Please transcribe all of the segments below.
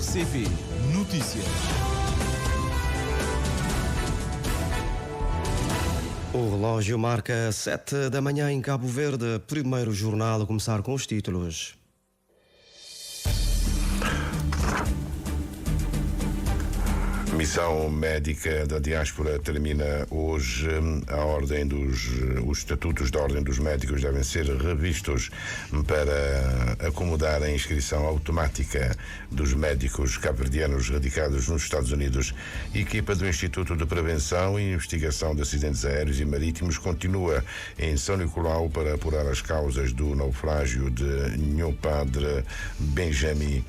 RCP Notícias. O relógio marca 7 da manhã em Cabo Verde. Primeiro jornal a começar com os títulos. Missão médica da diáspora termina hoje. Os estatutos da Ordem dos Médicos devem ser revistos para acomodar a inscrição automática dos médicos cabo-verdianos radicados nos Estados Unidos. A equipa do Instituto de Prevenção e Investigação de Acidentes Aéreos e Marítimos continua em São Nicolau para apurar as causas do naufrágio de Nho Padre Benjamin.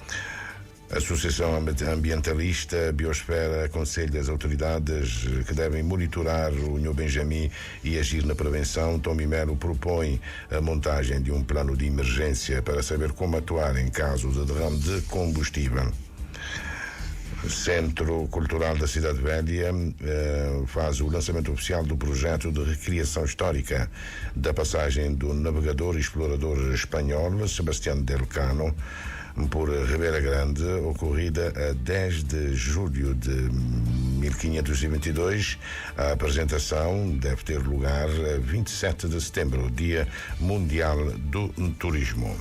A Associação Ambientalista Biosfera aconselha as autoridades que devem monitorar o Nho Benjamin e agir na prevenção. Tommy Melo propõe a montagem de um plano de emergência para saber como atuar em caso de derrame de combustível. Centro Cultural da Cidade Velha faz o lançamento oficial do projeto de recriação histórica da passagem do navegador e explorador espanhol Sebastián de Elcano por Ribeira Grande, ocorrida a 10 de julho de 1522. A apresentação deve ter lugar a 27 de setembro, Dia Mundial do Turismo.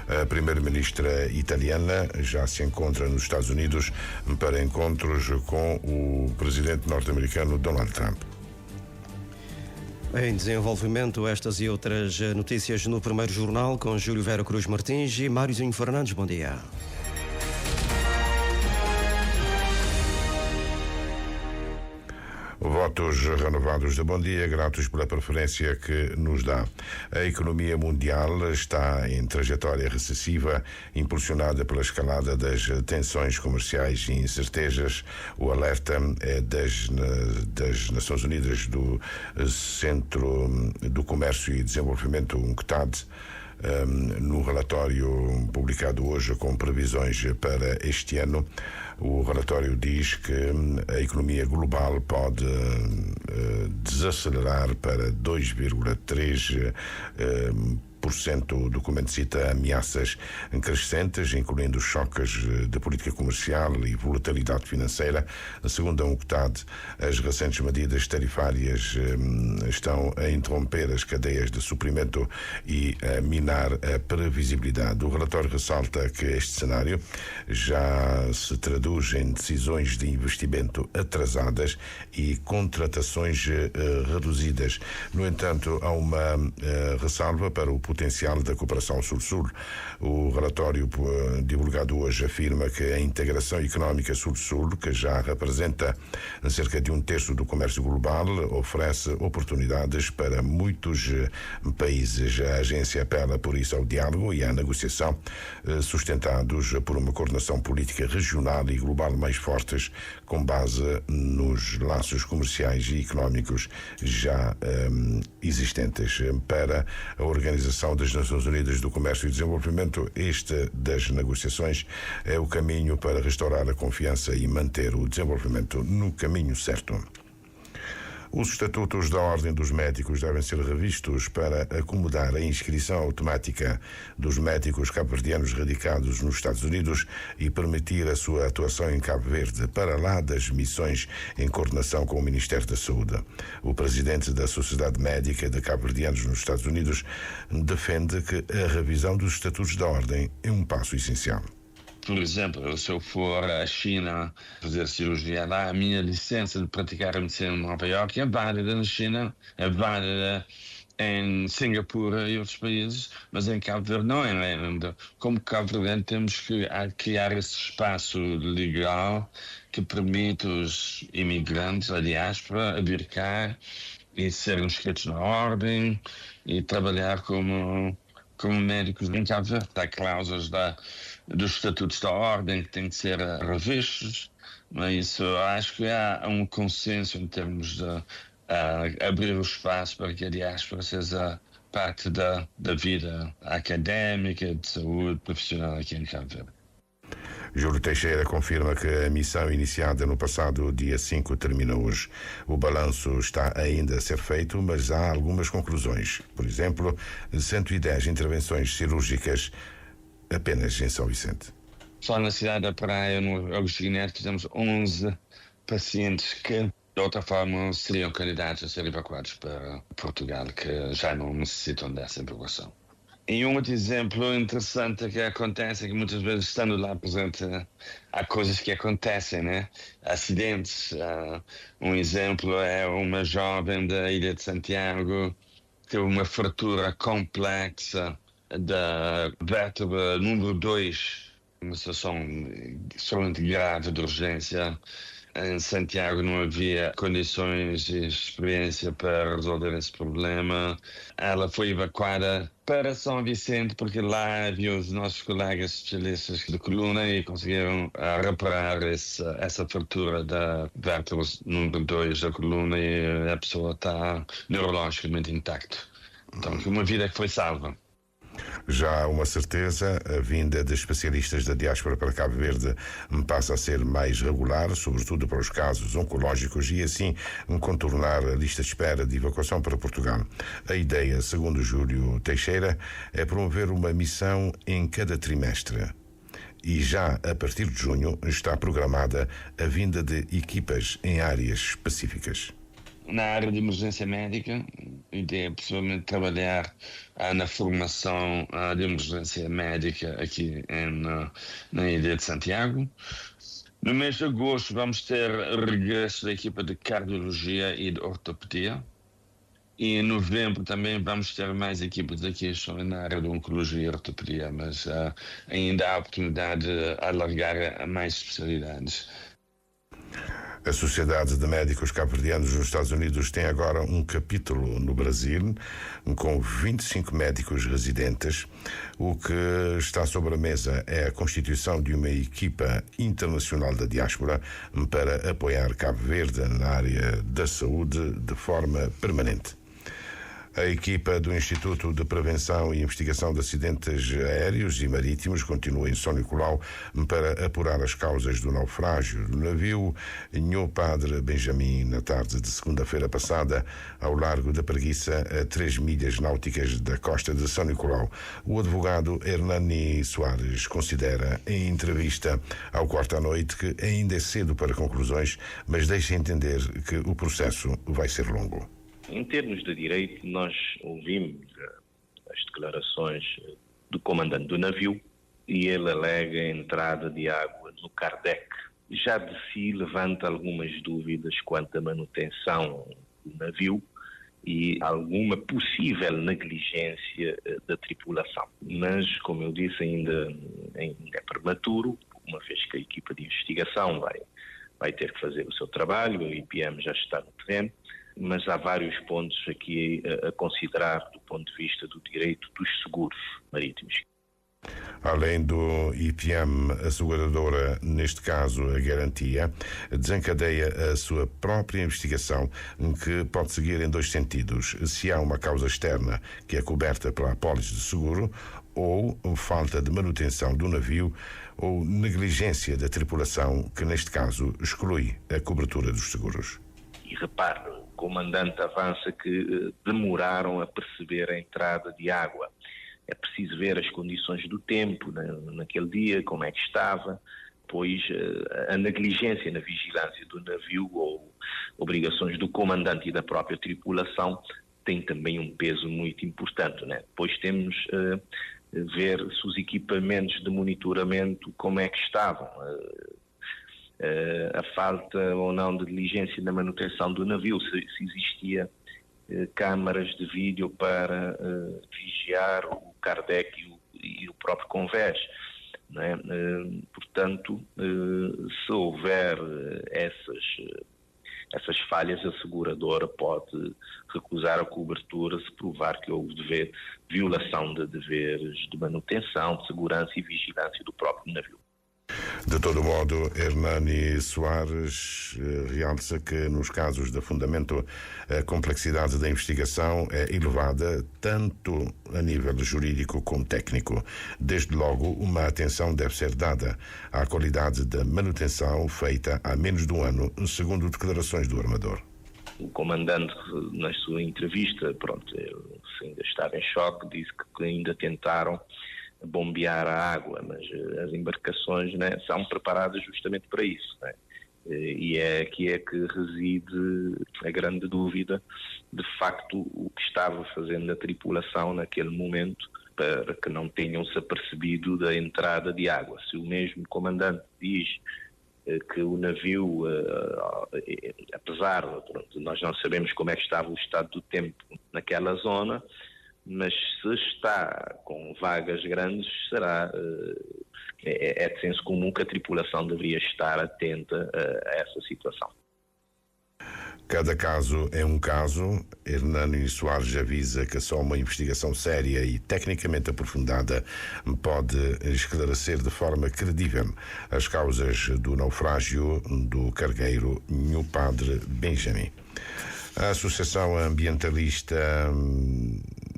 A primeira-ministra italiana já se encontra nos Estados Unidos para encontros com o presidente norte-americano Donald Trump. Em desenvolvimento, estas e outras notícias no primeiro jornal com Júlio Vera Cruz Martins e Mário Zinho Fernandes. Bom dia. Votos renovados de bom dia, gratos pela preferência que nos dá. A economia mundial está em trajetória recessiva, impulsionada pela escalada das tensões comerciais e incertezas. O alerta é das Nações Unidas, do Centro do Comércio e Desenvolvimento, UNCTAD, no relatório publicado hoje com previsões para este ano. O relatório diz que a economia global pode desacelerar para 2,3%. O documento cita ameaças crescentes, incluindo choques de política comercial e volatilidade financeira. Segundo a UNCTAD, as recentes medidas tarifárias estão a interromper as cadeias de suprimento e a minar a previsibilidade. O relatório ressalta que este cenário já se traduz em decisões de investimento atrasadas e contratações reduzidas. No entanto, há uma ressalva para o potencial da cooperação Sul-Sul. O relatório divulgado hoje afirma que a integração económica Sul-Sul, que já representa cerca de 1/3 do comércio global, oferece oportunidades para muitos países. A agência apela, por isso, ao diálogo e à negociação, sustentados por uma coordenação política regional e global mais fortes, com base nos laços comerciais e económicos já existentes. Para a Organização das Nações Unidas do Comércio e Desenvolvimento, este das negociações é o caminho para restaurar a confiança e manter o desenvolvimento no caminho certo. Os estatutos da Ordem dos Médicos devem ser revistos para acomodar a inscrição automática dos médicos cabo-verdianos radicados nos Estados Unidos e permitir a sua atuação em Cabo Verde, para lá das missões em coordenação com o Ministério da Saúde. O presidente da Sociedade Médica de Cabo-Verdianos nos Estados Unidos defende que a revisão dos estatutos da Ordem é um passo essencial. Por exemplo, se eu for à China fazer cirurgia lá, a minha licença de praticar a medicina em Nova Iorque é válida na China, é válida em Singapura e outros países, mas em Cabo Verde não é ainda. Como Cabo Verde temos que criar esse espaço legal que permite os imigrantes, a diáspora, a vir cá e serem inscritos na ordem e trabalhar como médicos em Cabo Verde. Há cláusulas dos estatutos da ordem que têm que ser revistos, mas isso acho que há um consenso em termos de abrir o espaço para que a diáspora seja parte da vida académica, de saúde profissional aqui em Cabo Verde. Júlio Teixeira confirma que a missão iniciada no passado dia 5 termina hoje. O balanço está ainda a ser feito, mas há algumas conclusões. Por exemplo, 110 intervenções cirúrgicas apenas em São Vicente. Só na cidade da Praia, no Agostinho Neto, temos 11 pacientes que, de outra forma, seriam candidatos a ser evacuados para Portugal, que já não necessitam dessa evacuação. E um outro exemplo interessante que acontece é que muitas vezes, estando lá presente, há coisas que acontecem, né? Acidentes. Um exemplo é uma jovem da Ilha de Santiago que teve uma fratura complexa da vértebra número 2, uma situação extremamente grave de urgência. Em Santiago não havia condições e experiência para resolver esse problema. Ela foi evacuada para São Vicente, porque lá havia os nossos colegas especialistas de coluna e conseguiram reparar essa fratura da vértebra número 2 da coluna e a pessoa está neurologicamente intacta. Então, uma vida que foi salva. Já há uma certeza, a vinda de especialistas da diáspora para Cabo Verde passa a ser mais regular, sobretudo para os casos oncológicos, e assim contornar a lista de espera de evacuação para Portugal. A ideia, segundo Júlio Teixeira, é promover uma missão em cada trimestre. E já a partir de junho está programada a vinda de equipas em áreas específicas. Na área de emergência médica, a ideia é possivelmente trabalhar na formação de emergência médica aqui na Ilha de Santiago. No mês de agosto vamos ter regresso da equipa de cardiologia e de ortopedia. E em novembro também vamos ter mais equipas aqui só na área de oncologia e ortopedia, mas ainda há a oportunidade de alargar a mais especialidades. A Sociedade de Médicos Cabo-Verdianos nos Estados Unidos tem agora um capítulo no Brasil, com 25 médicos residentes. O que está sobre a mesa é a constituição de uma equipa internacional da diáspora para apoiar Cabo Verde na área da saúde de forma permanente. A equipa do Instituto de Prevenção e Investigação de Acidentes Aéreos e Marítimos continua em São Nicolau para apurar as causas do naufrágio do navio Nho Padre Benjamin na tarde de segunda-feira passada, ao largo da Preguiça, a 3 milhas náuticas da costa de São Nicolau. O advogado Hernani Soares considera, em entrevista ao Quarto à Noite, que ainda é cedo para conclusões, mas deixa entender que o processo vai ser longo. Em termos de direito, nós ouvimos as declarações do comandante do navio e ele alega a entrada de água no Kardec. Já de si levanta algumas dúvidas quanto à manutenção do navio e alguma possível negligência da tripulação. Mas, como eu disse, ainda é prematuro, uma vez que a equipa de investigação vai ter que fazer o seu trabalho, o IPM já está no terreno. Mas há vários pontos aqui a considerar do ponto de vista do direito dos seguros marítimos. Além do IPM, a seguradora, neste caso a Garantia, desencadeia a sua própria investigação, que pode seguir em 2 sentidos: se há uma causa externa que é coberta pela apólice de seguro, ou falta de manutenção do navio, ou negligência da tripulação, que neste caso exclui a cobertura dos seguros. E repare, o comandante avança que demoraram a perceber a entrada de água. É preciso ver as condições do tempo naquele dia, como é que estava, pois a negligência na vigilância do navio ou obrigações do comandante e da própria tripulação tem também um peso muito importante, né? Depois temos ver se os equipamentos de monitoramento como é que estavam. A falta ou não de diligência na manutenção do navio, se existia câmaras de vídeo para vigiar o Kardec e o próprio convés. Não é? Portanto, se houver essas falhas, a seguradora pode recusar a cobertura se provar que houve violação de deveres de manutenção, de segurança e vigilância do próprio navio. De todo modo, Hernani Soares realça que nos casos de afundamento a complexidade da investigação é elevada tanto a nível jurídico como técnico. Desde logo, uma atenção deve ser dada à qualidade da manutenção feita há menos de um ano, segundo declarações do armador. O comandante, na sua entrevista, ele ainda estava em choque, disse que ainda tentaram bombear a água, mas as embarcações, né, são preparadas justamente para isso, né? E é aqui é que reside a grande dúvida, de facto, o que estava fazendo a tripulação naquele momento para que não tenham se apercebido da entrada de água. Se o mesmo comandante diz que o navio, apesar de nós não sabemos como é que estava o estado do tempo naquela zona, mas se está com vagas grandes, é de senso comum que a tripulação deveria estar atenta a essa situação. Cada caso é um caso. Hernani Soares avisa que só uma investigação séria e tecnicamente aprofundada pode esclarecer de forma credível as causas do naufrágio do cargueiro Nho Padre Benjamin. A Associação Ambientalista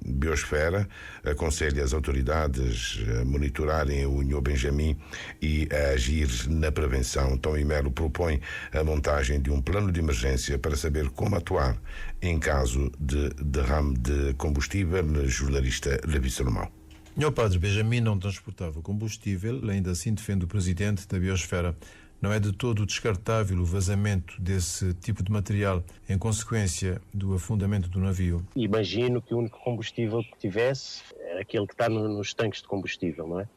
Biosfera aconselha as autoridades a monitorarem o Nho Benjamin e a agir na prevenção. Tom Melo propõe a montagem de um plano de emergência para saber como atuar em caso de derrame de combustível. Jornalista Levi Salomão. Nho Padre Benjamin não transportava combustível, ainda assim defende o presidente da Biosfera. Não é de todo descartável o vazamento desse tipo de material em consequência do afundamento do navio. Imagino que o único combustível que tivesse era aquele que está nos tanques de combustível, não é?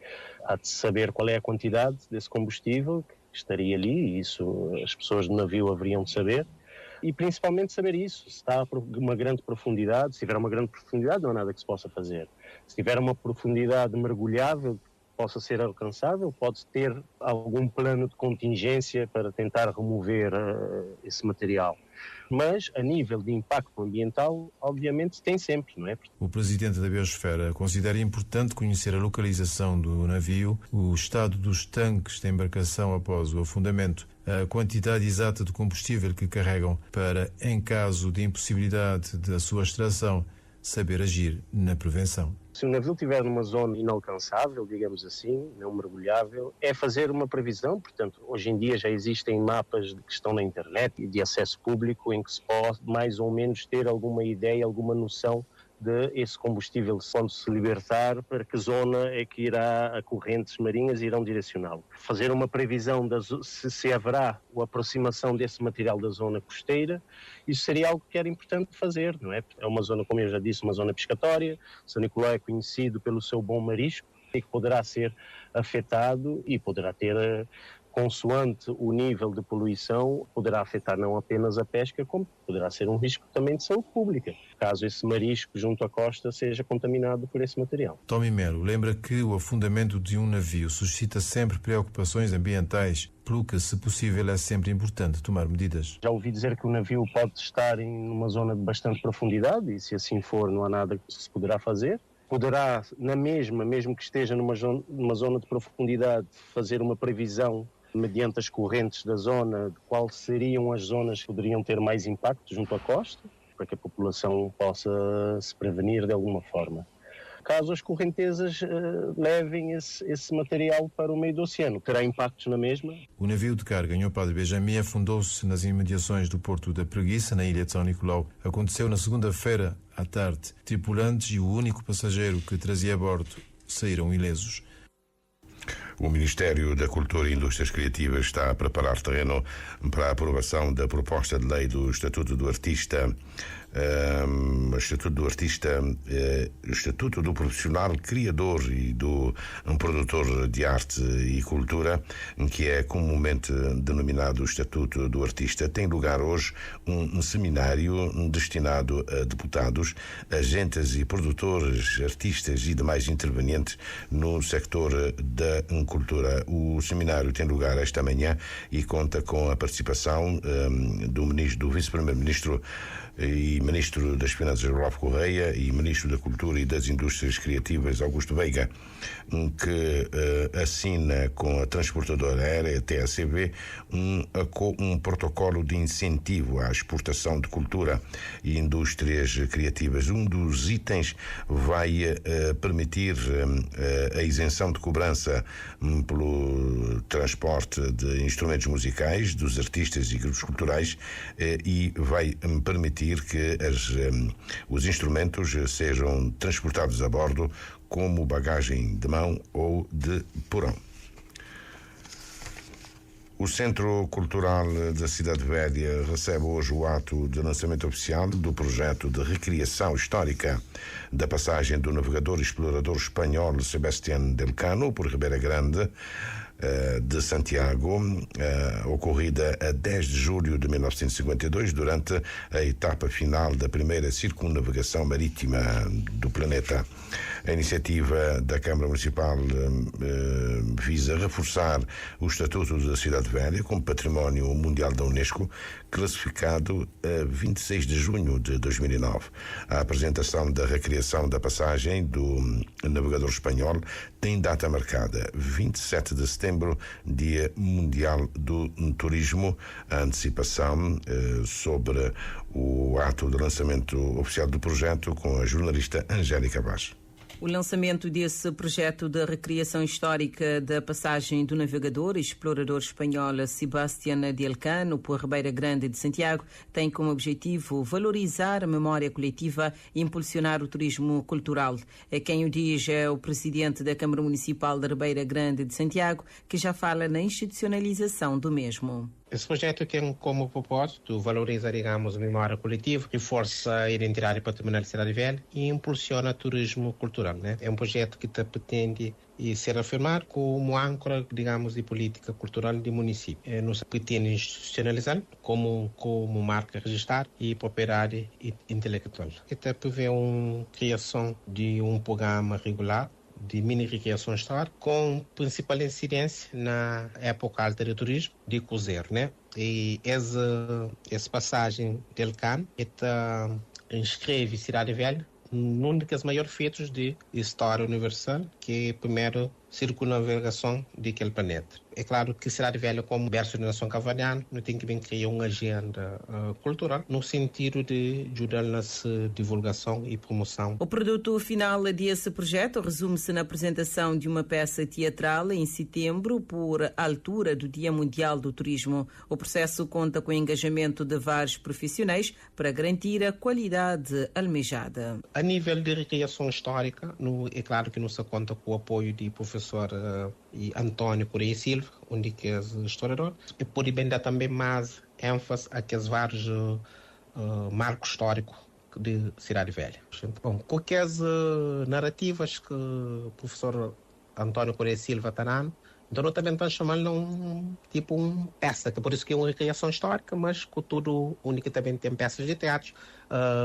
Há de saber qual é a quantidade desse combustível que estaria ali, e isso as pessoas do navio haveriam de saber, e principalmente saber isso, se está a uma grande profundidade. Se tiver uma grande profundidade não há nada que se possa fazer. Se tiver uma profundidade mergulhável, possa ser alcançável, pode ter algum plano de contingência para tentar remover esse material. Mas, a nível de impacto ambiental, obviamente tem sempre, não é? O presidente da Biosfera considera importante conhecer a localização do navio, o estado dos tanques da embarcação após o afundamento, a quantidade exata de combustível que carregam para, em caso de impossibilidade da sua extração, saber agir na prevenção. Se o navio estiver numa zona inalcançável, digamos assim, não mergulhável, é fazer uma previsão. Portanto, hoje em dia já existem mapas que estão na internet e de acesso público em que se pode mais ou menos ter alguma ideia, alguma noção de esse combustível, quando se libertar, para que zona é que a correntes marinhas irão direcioná-lo. Fazer uma previsão se haverá a aproximação desse material da zona costeira, isso seria algo que era importante fazer, não é? É uma zona, como eu já disse, uma zona pescatória. São Nicolau é conhecido pelo seu bom marisco e que poderá ser afetado e poderá ter, consoante o nível de poluição, poderá afetar não apenas a pesca, como poderá ser um risco também de saúde pública, caso esse marisco junto à costa seja contaminado por esse material. Tommy Melo lembra que o afundamento de um navio suscita sempre preocupações ambientais, pelo que, se possível, é sempre importante tomar medidas. Já ouvi dizer que o navio pode estar em uma zona de bastante profundidade e, se assim for, não há nada que se poderá fazer. Poderá, na mesma, mesmo que esteja numa zona de profundidade, fazer uma previsão mediante as correntes da zona, de quais seriam as zonas que poderiam ter mais impacto junto à costa, para que a população possa se prevenir de alguma forma. Caso as correntezas levem esse material para o meio do oceano, terá impactos na mesma. O navio de carga Nho Padre Benjamin afundou-se nas imediações do Porto da Preguiça, na ilha de São Nicolau. Aconteceu na segunda-feira à tarde. Tripulantes e o único passageiro que trazia a bordo saíram ilesos. O Ministério da Cultura e Indústrias Criativas está a preparar terreno para a aprovação da proposta de lei do Estatuto do Artista, Estatuto do Profissional Criador e do Produtor de Arte e Cultura, que é comumente denominado Estatuto do Artista. Tem lugar hoje um seminário destinado a deputados, agentes e produtores, artistas e demais intervenientes no sector da cultura. O seminário tem lugar esta manhã e conta com a participação do vice-primeiro-ministro e ministro das Finanças, Rolfo Correia, e ministro da Cultura e das Indústrias Criativas, Augusto Veiga, que assina com a transportadora aérea TACV um protocolo de incentivo à exportação de cultura e indústrias criativas. Um dos itens vai permitir a isenção de cobrança pelo transporte de instrumentos musicais dos artistas e grupos culturais e vai permitir que os instrumentos sejam transportados a bordo como bagagem de mão ou de porão. O Centro Cultural da Cidade Velha recebe hoje o ato de lançamento oficial do projeto de recriação histórica da passagem do navegador e explorador espanhol Sebastián de Elcano por Ribeira Grande de Santiago, ocorrida a 10 de julho de 1952, durante a etapa final da primeira circunnavegação marítima do planeta. A iniciativa da Câmara Municipal visa reforçar o Estatuto da Cidade Velha como Património Mundial da Unesco, classificado a 26 de junho de 2009. A apresentação da recriação da passagem do navegador espanhol tem data marcada, 27 de setembro, Dia Mundial do Turismo. A antecipação sobre o ato de lançamento oficial do projeto com a jornalista Angélica Vaz. O lançamento desse projeto de recriação histórica da passagem do navegador e explorador espanhol Sebastián de Elcano por Ribeira Grande de Santiago tem como objetivo valorizar a memória coletiva e impulsionar o turismo cultural. Quem o diz é o presidente da Câmara Municipal de Ribeira Grande de Santiago, que já fala na institucionalização do mesmo. Esse projeto tem como propósito valorizar, digamos, a memória coletiva, reforça a identidade patrimonial da Cidade Velha e impulsiona o turismo cultural, né? É um projeto que pretende ser afirmado como âncora, digamos, de política cultural do município. Nos pretende institucionalizar como marca registrada e propriedade intelectual. Até prevê a criação de um programa regular de mini-recriação histórica, com principal incidência na época alta do turismo, de cruzeiro, né? E essa passagem de Elcano inscreve Cidade Velha num dos maiores feitos de história universal, que é a primeira circunnavegação daquele planeta. É claro que Cidade Velha, como berço da nação cavaliana, não tem que bem criar uma agenda cultural no sentido de ajudar na divulgação e promoção. O produto final desse projeto resume-se na apresentação de uma peça teatral em setembro, por altura do Dia Mundial do Turismo. O processo conta com o engajamento de vários profissionais para garantir a qualidade almejada. A nível de recriação histórica, é claro que não se conta com o apoio de professor António Correia Silva, onde que é historiador, e pode bem dar também mais ênfase àqueles vários marcos históricos de Cidade Velha. Bom, qualquer narrativas que o professor António Correia Silva está dando, então nós também estamos chamando uma peça, que por isso que é uma recriação histórica, mas com tudo único também tem peças de teatro,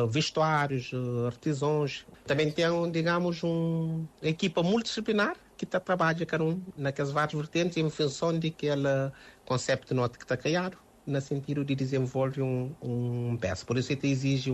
vestuários, artesãos. Também tem, digamos, uma equipa multidisciplinar que trabalha cada um naquelas várias vertentes em função daquele conceito de nota que está criado, no sentido de desenvolver uma peça. Por isso, exige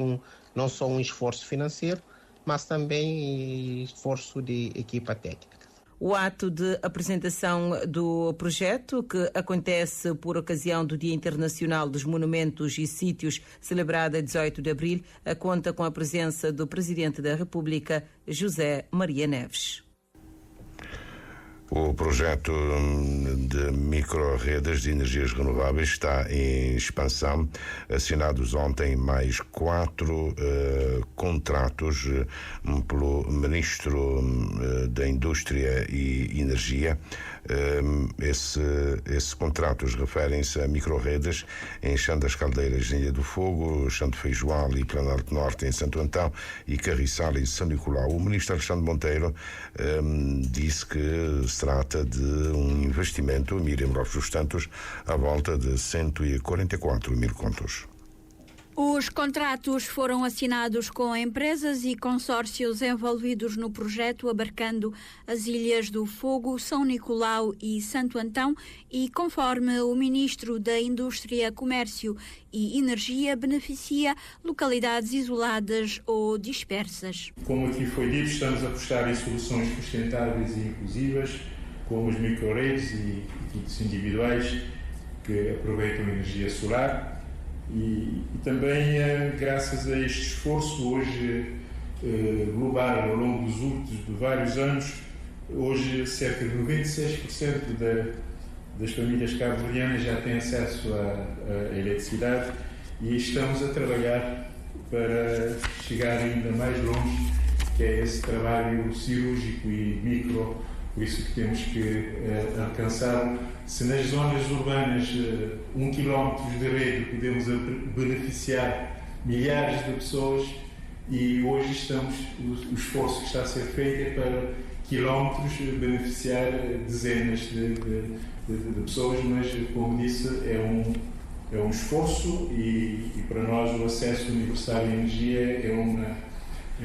não só um esforço financeiro, mas também esforço de equipa técnica. O ato de apresentação do projeto, que acontece por ocasião do Dia Internacional dos Monumentos e Sítios, celebrado a 18 de abril, conta com a presença do Presidente da República, José Maria Neves. O projeto de micro-redes de energias renováveis está em expansão. Assinados ontem mais 4 contratos pelo Ministro da Indústria e Energia. Esses contratos referem-se a micro-redes em Chã das Caldeiras, em Ilha do Fogo, Chã de Feijoal e Planalto Norte, em Santo Antão, e Carriçal, em São Nicolau. O Ministro Alexandre Monteiro disse que se trata de um investimento, Miriam Lopes dos Santos, à volta de 144 mil contos. Os contratos foram assinados com empresas e consórcios envolvidos no projeto, abarcando as Ilhas do Fogo, São Nicolau e Santo Antão, e, conforme o Ministro da Indústria, Comércio e Energia, beneficia localidades isoladas ou dispersas. Como aqui foi dito, estamos a apostar em soluções sustentáveis e inclusivas, como as microredes e equipes individuais que aproveitam a energia solar. E também, graças a este esforço hoje global ao longo dos últimos vários anos, hoje cerca de 96% das famílias cabo-verdianas já têm acesso à eletricidade, e estamos a trabalhar para chegar ainda mais longe que é esse trabalho cirúrgico e micro, por isso que temos que alcançar. Se nas zonas urbanas 1 km de rede podemos beneficiar milhares de pessoas, e hoje o esforço que está a ser feito é para quilómetros beneficiar dezenas de pessoas, mas, como disse, é um esforço e para nós o acesso universal à energia é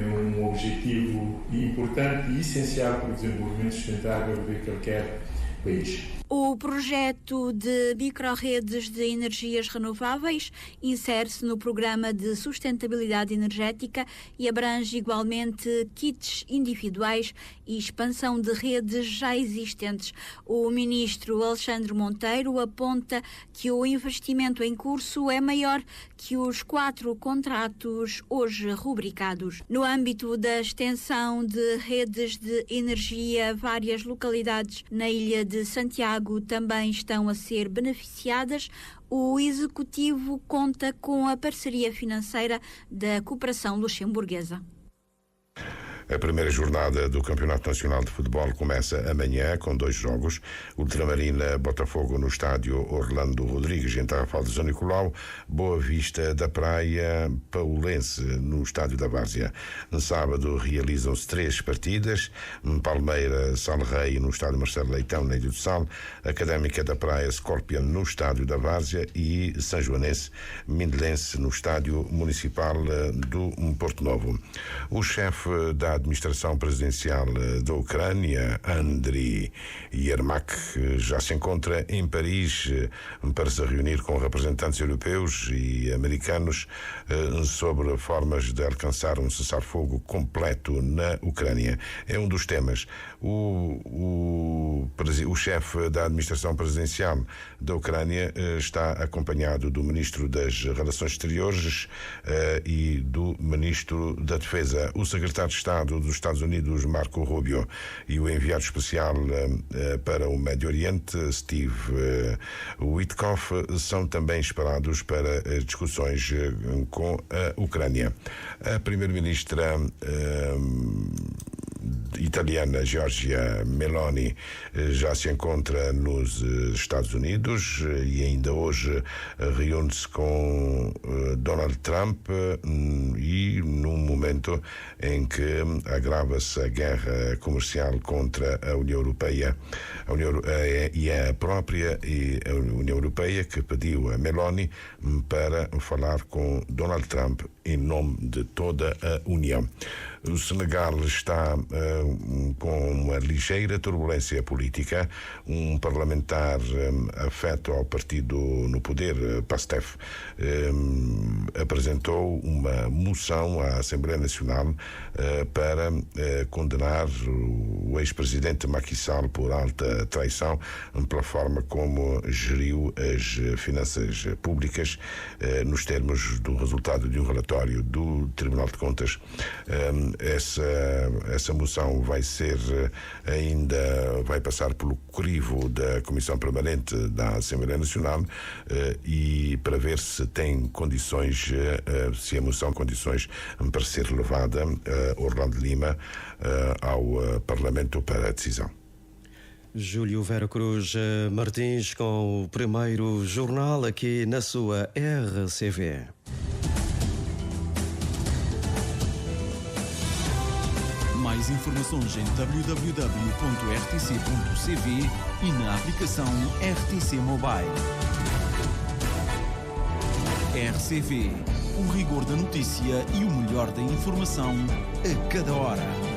um objetivo importante e essencial para o desenvolvimento sustentável de qualquer país. O projeto de microrredes de energias renováveis insere-se no Programa de Sustentabilidade Energética e abrange igualmente kits individuais e expansão de redes já existentes. O ministro Alexandre Monteiro aponta que o investimento em curso é maior que os 4 contratos hoje rubricados. No âmbito da extensão de redes de energia, várias localidades na ilha de Santiago também estão a ser beneficiadas. O Executivo conta com a parceria financeira da Cooperação Luxemburguesa. A primeira jornada do Campeonato Nacional de Futebol começa amanhã com 2 jogos. Ultramarina Botafogo no estádio Orlando Rodrigues, em Tarrafal de São Nicolau. Boa Vista da Praia Paulense no estádio da Várzea. No sábado realizam-se 3 partidas. Palmeira Salrei no estádio Marcelo Leitão, na Ilha do Sal. Académica da Praia Scorpion no estádio da Várzea e São Joanense Mindelense no estádio municipal do Porto Novo. O chefe da administração presidencial da Ucrânia, Andriy Yermak, já se encontra em Paris para se reunir com representantes europeus e americanos sobre formas de alcançar um cessar-fogo completo na Ucrânia. É um dos temas. O chefe da administração presidencial da Ucrânia está acompanhado do ministro das Relações Exteriores e do ministro da Defesa. O secretário de Estado dos Estados Unidos, Marco Rubio, e o enviado especial para o Médio Oriente, Steve Witkoff, são também esperados para discussões com a Ucrânia. A primeira-ministra italiana Giorgia Meloni já se encontra nos Estados Unidos e ainda hoje reúne-se com Donald Trump, e num momento em que agrava-se a guerra comercial contra a União Europeia. E é a própria União Europeia que pediu a Meloni para falar com Donald Trump em nome de toda a União. O Senegal está com uma ligeira turbulência política. Um parlamentar afeto ao partido no poder, PASTEF, apresentou uma moção à Assembleia Nacional para condenar o ex-presidente Macky Sall por alta traição pela forma como geriu as finanças públicas, nos termos do resultado de um relatório do Tribunal de Contas. Essa moção vai passar pelo crivo da Comissão Permanente da Assembleia Nacional e para ver se tem condições, se a moção tem condições para ser levada Orlando Lima ao Parlamento para a decisão. Júlio Vera Cruz Martins com o primeiro jornal aqui na sua RCV. Mais informações em www.rtc.cv e na aplicação RTC Mobile. RCV, o rigor da notícia e o melhor da informação a cada hora.